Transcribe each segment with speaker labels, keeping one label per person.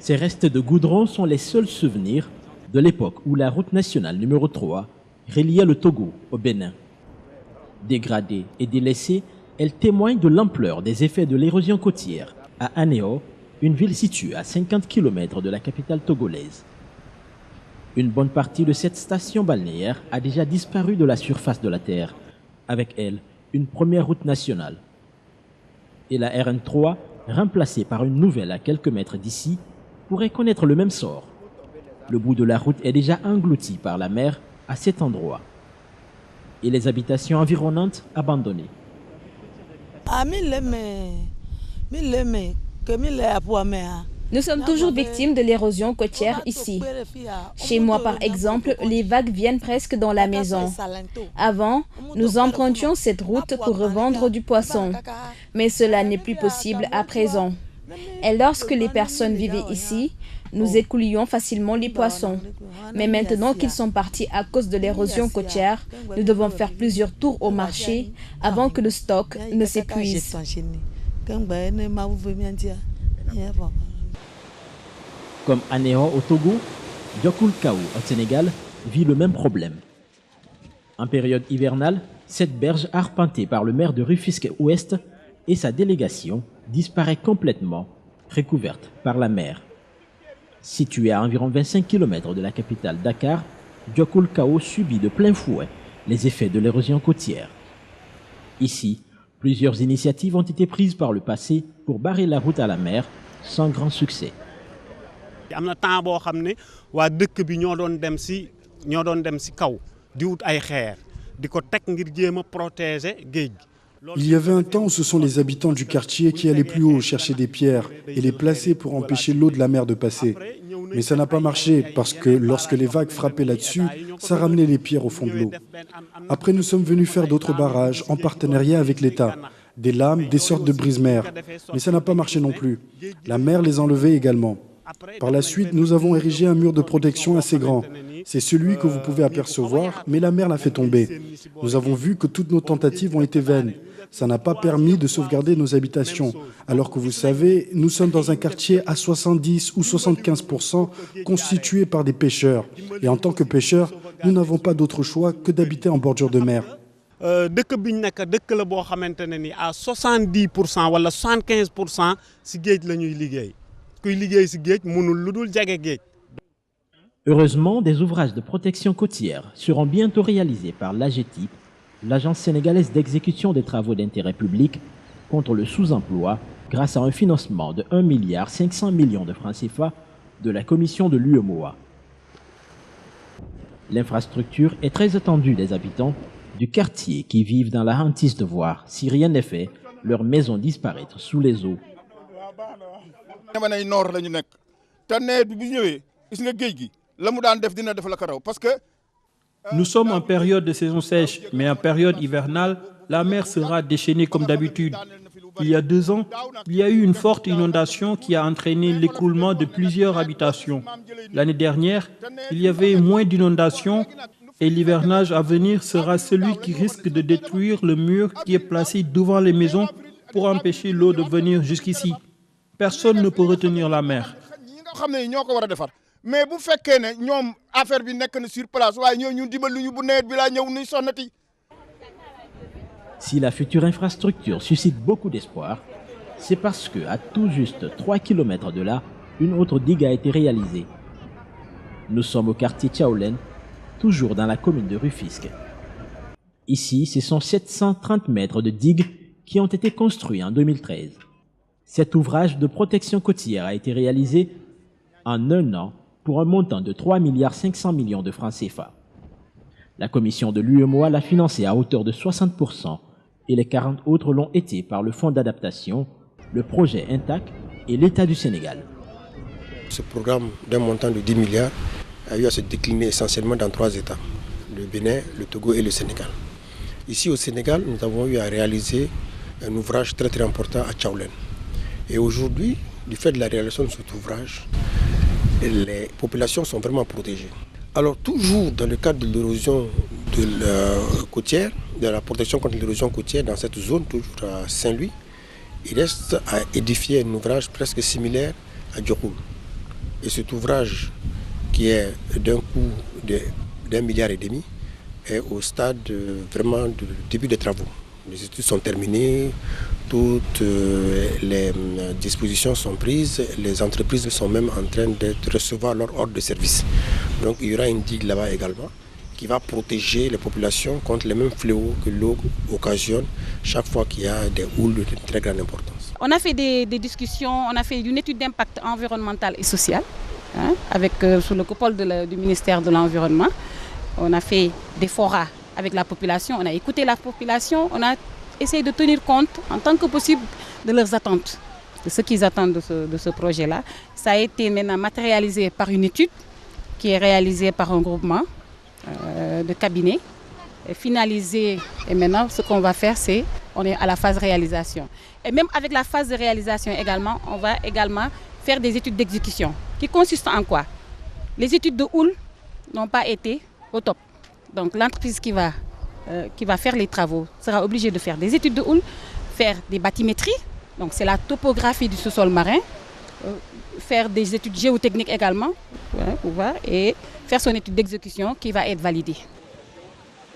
Speaker 1: Ces restes de goudron sont les seuls souvenirs de l'époque où la route nationale numéro 3 reliait le Togo au Bénin. Dégradée et délaissée, elle témoigne de l'ampleur des effets de l'érosion côtière à Anéo, une ville située à 50 km de la capitale togolaise. Une bonne partie de cette station balnéaire a déjà disparu de la surface de la Terre, avec elle une première route nationale. Et la RN3, remplacée par une nouvelle à quelques mètres d'ici, pourrait connaître le même sort. Le bout de la route est déjà englouti par la mer à cet endroit. Et les habitations environnantes abandonnées.
Speaker 2: Nous sommes toujours victimes de l'érosion côtière ici. Chez moi, par exemple, les vagues viennent presque dans la maison. Avant, nous empruntions cette route pour revendre du poisson. Mais cela n'est plus possible à présent. Et lorsque les personnes vivaient ici, nous écoulions facilement les poissons. Mais maintenant qu'ils sont partis à cause de l'érosion côtière, nous devons faire plusieurs tours au marché avant que le stock ne s'épuise.
Speaker 1: Comme Anéo au Togo, Diokoulkaou au Sénégal vit le même problème. En période hivernale, cette berge arpentée par le maire de Rufisque-Ouest et sa délégation disparaît complètement, recouverte par la mer. Située à environ 25 km de la capitale Dakar, Diokoulkaou subit de plein fouet les effets de l'érosion côtière. Ici, plusieurs initiatives ont été prises par le passé pour barrer la route à la mer, sans grand succès.
Speaker 3: am na temps boo xam ne waa dëkk bi ñoo doon dem si kaw di wut ay xeer di ko teg ngir jéem a protéger géej gi.
Speaker 4: Il y avait un temps où ce sont les habitants du quartier qui allaient plus haut chercher des pierres et les placer pour empêcher l'eau de la mer de passer. Mais ça n'a pas marché parce que lorsque les vagues frappaient là-dessus, ça ramenait les pierres au fond de l'eau. Après, nous sommes venus faire d'autres barrages en partenariat avec l'État. Des lames, des sortes de brise-mer. Mais ça n'a pas marché non plus. La mer les enlevait également. Par la suite, nous avons érigé un mur de protection assez grand. C'est celui que vous pouvez apercevoir, mais la mer l'a fait tomber. Nous avons vu que toutes nos tentatives ont été vaines. Ça n'a pas permis de sauvegarder nos habitations. Alors que vous savez, nous sommes dans un quartier à 70 ou 75% constitué par des pêcheurs. Et en tant que pêcheurs, nous n'avons pas d'autre choix que d'habiter en bordure de mer.
Speaker 3: Dëkk bi ñu nekk dëkk la boo xamante ne ni à 70% wala 75% si géej la ñuy liggéey.
Speaker 1: Heureusement, des ouvrages de protection côtière seront bientôt réalisés par l'AGETIP, l'Agence sénégalaise d'exécution des travaux d'intérêt public, contre le sous-emploi grâce à un financement de 1,5 milliard de francs CFA de la commission de l'UEMOA. L'infrastructure est très attendue des habitants du quartier qui vivent dans la hantise de voir, si rien n'est fait, leur maison disparaître sous les eaux.
Speaker 5: Nous sommes en période de saison sèche, mais en période hivernale, la mer sera déchaînée comme d'habitude. Il y a 2 ans, il y a eu une forte inondation qui a entraîné l'écroulement de plusieurs habitations. L'année dernière, il y avait moins d'inondations et l'hivernage à venir sera celui qui risque de détruire le mur qui est placé devant les maisons pour empêcher l'eau de venir jusqu'ici. Personne ne peut retenir la mer.
Speaker 1: Si la future infrastructure suscite beaucoup d'espoir, c'est parce que, à tout juste 3 km de là, une autre digue a été réalisée. Nous sommes au quartier Tchaoulène, toujours dans la commune de Rufisque. Ici, ce sont 730 mètres de digues qui ont été construits en 2013. Cet ouvrage de protection côtière a été réalisé en 1 an pour un montant de 3,5 milliards de francs CFA. La commission de l'UEMOA l'a financé à hauteur de 60% et les 40 autres l'ont été par le Fonds d'adaptation, le projet INTAC et l'État du Sénégal.
Speaker 6: Ce programme d'un montant de 10 milliards a eu à se décliner essentiellement dans 3 États, le Bénin, le Togo et le Sénégal. Ici au Sénégal, nous avons eu à réaliser un ouvrage très très important à Tchaoulène. Et aujourd'hui, du fait de la réalisation de cet ouvrage, les populations sont vraiment protégées. Alors toujours dans le cadre de l'érosion côtière, de la protection contre l'érosion côtière dans cette zone, toujours à Saint-Louis, il reste à édifier un ouvrage presque similaire à Diokoul. Et cet ouvrage, qui est d'un coût d'1,5 milliard, est au stade vraiment du début des travaux. Les études sont terminées, toutes les dispositions sont prises, les entreprises sont même en train de recevoir leur ordre de service. Donc il y aura une digue là-bas également qui va protéger les populations contre les mêmes fléaux que l'eau occasionne chaque fois qu'il y a des houles de très grande importance.
Speaker 7: On a fait des discussions, on a fait une étude d'impact environnemental et social avec sous le coupole du ministère de l'Environnement. On a fait des forats avec la population, on a écouté la population, on a essayé de tenir compte en tant que possible de leurs attentes, de ce qu'ils attendent de ce projet-là. Ça a été maintenant matérialisé par une étude qui est réalisée par un groupement de cabinets, finalisé, et maintenant ce qu'on va faire, c'est on est à la phase réalisation. Et même avec la phase de réalisation également, on va également faire des études d'exécution qui consistent en quoi? Les études de houle n'ont pas été au top. Donc l'entreprise qui va faire les travaux sera obligée de faire des études de houle, faire des bathymétries, donc c'est la topographie du sous-sol marin, faire des études géotechniques également, pour voir, et faire son étude d'exécution qui va être validée.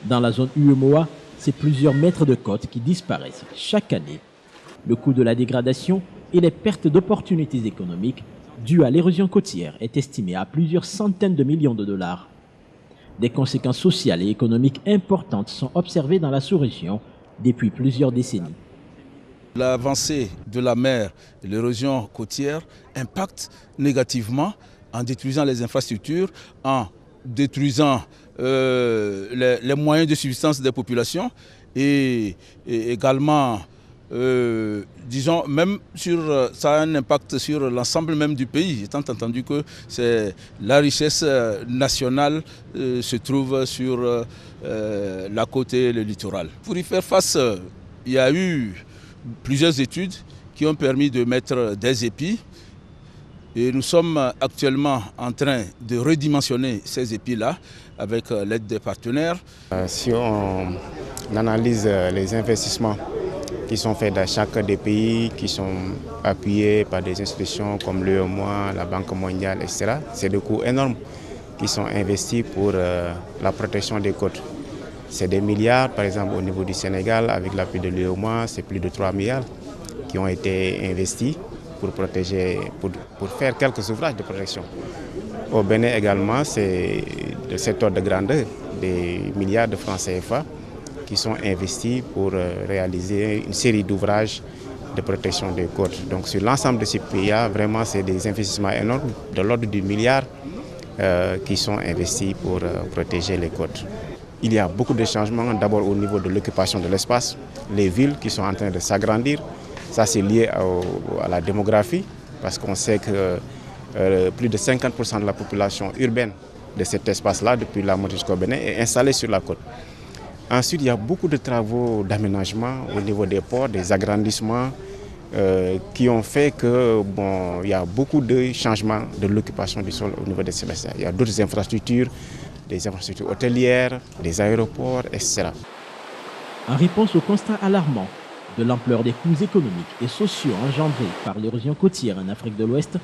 Speaker 1: Dans la zone UEMOA, c'est plusieurs mètres de côte qui disparaissent chaque année. Le coût de la dégradation et les pertes d'opportunités économiques dues à l'érosion côtière est estimé à plusieurs centaines de millions de dollars. Des conséquences sociales et économiques importantes sont observées dans la sous-région depuis plusieurs décennies.
Speaker 8: L'avancée de la mer et l'érosion côtière impactent négativement en détruisant les infrastructures, en détruisant les moyens de subsistance des populations et également, disons, même ça a un impact sur l'ensemble même du pays, étant entendu que la richesse nationale se trouve sur la côte et le littoral. Pour y faire face, il y a eu plusieurs études qui ont permis de mettre des épis. Et nous sommes actuellement en train de redimensionner ces épis-là avec l'aide des partenaires.
Speaker 9: Si on analyse les investissements qui sont faits dans chaque des pays, qui sont appuyés par des institutions comme l'UEMOA, la Banque mondiale, etc., c'est des coûts énormes qui sont investis pour la protection des côtes. C'est des milliards, par exemple au niveau du Sénégal, avec l'appui de l'UEMOA, c'est plus de 3 milliards qui ont été investis pour protéger, pour faire quelques ouvrages de protection. Au Bénin également, c'est de cet ordre de grandeur, des milliards de francs CFA qui sont investis pour réaliser une série d'ouvrages de protection des côtes. Donc sur l'ensemble de ces pays, vraiment c'est des investissements énormes, de l'ordre du milliard qui sont investis pour protéger les côtes. Il y a beaucoup de changements, d'abord au niveau de l'occupation de l'espace, les villes qui sont en train de s'agrandir. Ça, c'est lié à la démographie, parce qu'on sait que plus de 50% de la population urbaine de cet espace-là, depuis la Montée jusqu'au Bénin, est installée sur la côte. Ensuite, il y a beaucoup de travaux d'aménagement au niveau des ports, des agrandissements, qui ont fait que, il y a beaucoup de changements de l'occupation du sol au niveau des Sébastien. Il y a d'autres infrastructures, des infrastructures hôtelières, des aéroports, etc.
Speaker 1: En réponse au constat alarmant de l'ampleur des coûts économiques et sociaux engendrés par l'érosion côtière en Afrique de l'Ouest,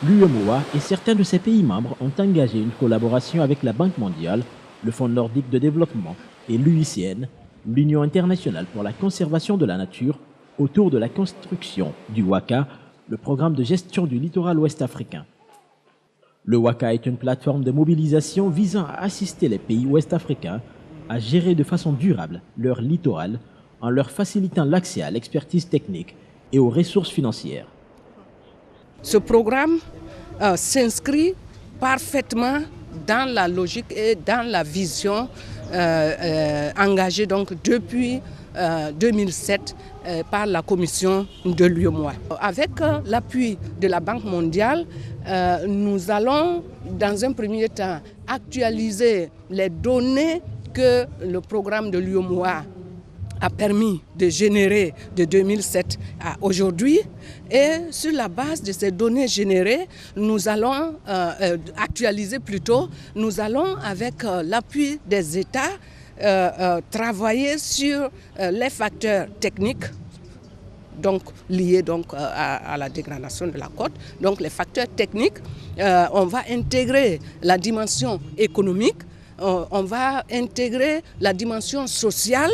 Speaker 1: l'UEMOA et certains de ses pays membres ont engagé une collaboration avec la Banque mondiale, le Fonds nordique de développement et l'UICN, l'Union internationale pour la conservation de la nature, autour de la construction du WACA, le programme de gestion du littoral ouest africain. Le WACA est une plateforme de mobilisation visant à assister les pays ouest africains à gérer de façon durable leur littoral en leur facilitant l'accès à l'expertise technique et aux ressources financières.
Speaker 10: Ce programme s'inscrit parfaitement dans la logique et dans la vision engagée donc depuis 2007 par la commission de l'UEMOA. Avec l'appui de la Banque mondiale, nous allons dans un premier temps actualiser les données que le programme de l'UEMOA a permis de générer de 2007 à aujourd'hui. Et sur la base de ces données générées, nous allons actualiser plutôt, nous allons avec l'appui des États travailler sur les facteurs techniques donc liés donc, à la dégradation de la côte. Donc les facteurs techniques, on va intégrer la dimension économique, on va intégrer la dimension sociale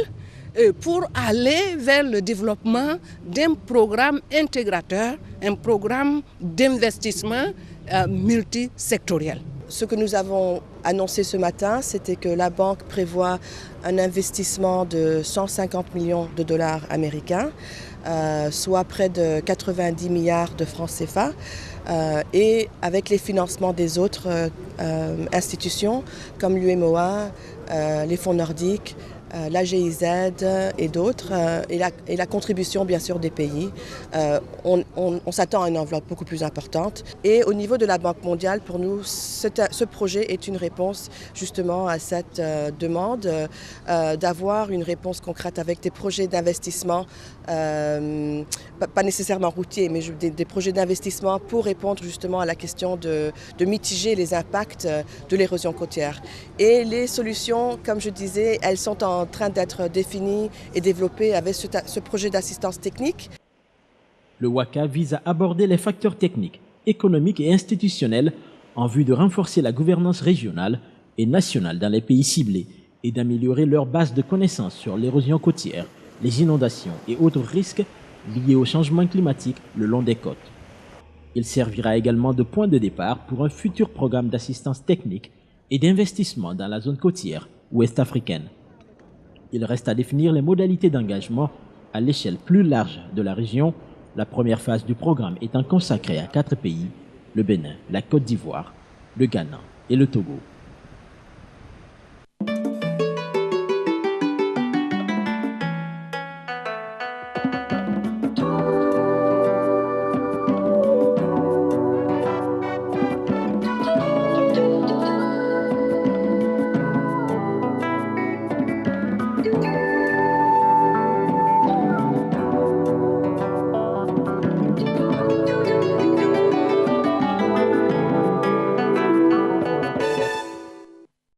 Speaker 10: pour aller vers le développement d'un programme intégrateur, un programme d'investissement multisectoriel.
Speaker 11: Ce que nous avons annoncé ce matin, c'était que la banque prévoit un investissement de 150 millions de dollars américains, soit près de 90 milliards de francs CFA, et avec les financements des autres institutions comme l'UMOA, les fonds nordiques, la GIZ et d'autres, et la contribution bien sûr des pays. On s'attend à une enveloppe beaucoup plus importante. Et au niveau de la Banque mondiale, pour nous, ce projet est une réponse justement à cette demande d'avoir une réponse concrète avec des projets d'investissement, pas nécessairement routiers, mais des projets d'investissement pour répondre justement à la question de mitiger les impacts de l'érosion côtière. Et les solutions, comme je disais, elles sont en train d'être définies et développées avec ce projet d'assistance technique.
Speaker 1: Le WACA vise à aborder les facteurs techniques, économiques et institutionnels en vue de renforcer la gouvernance régionale et nationale dans les pays ciblés et d'améliorer leur base de connaissances sur l'érosion côtière, les inondations et autres risques liés au changement climatique le long des côtes. Il servira également de point de départ pour un futur programme d'assistance technique et d'investissement dans la zone côtière ouest africaine. Il reste à définir les modalités d'engagement à l'échelle plus large de la région, la première phase du programme étant consacrée à 4 pays, le Bénin, la Côte d'Ivoire, le Ghana et le Togo.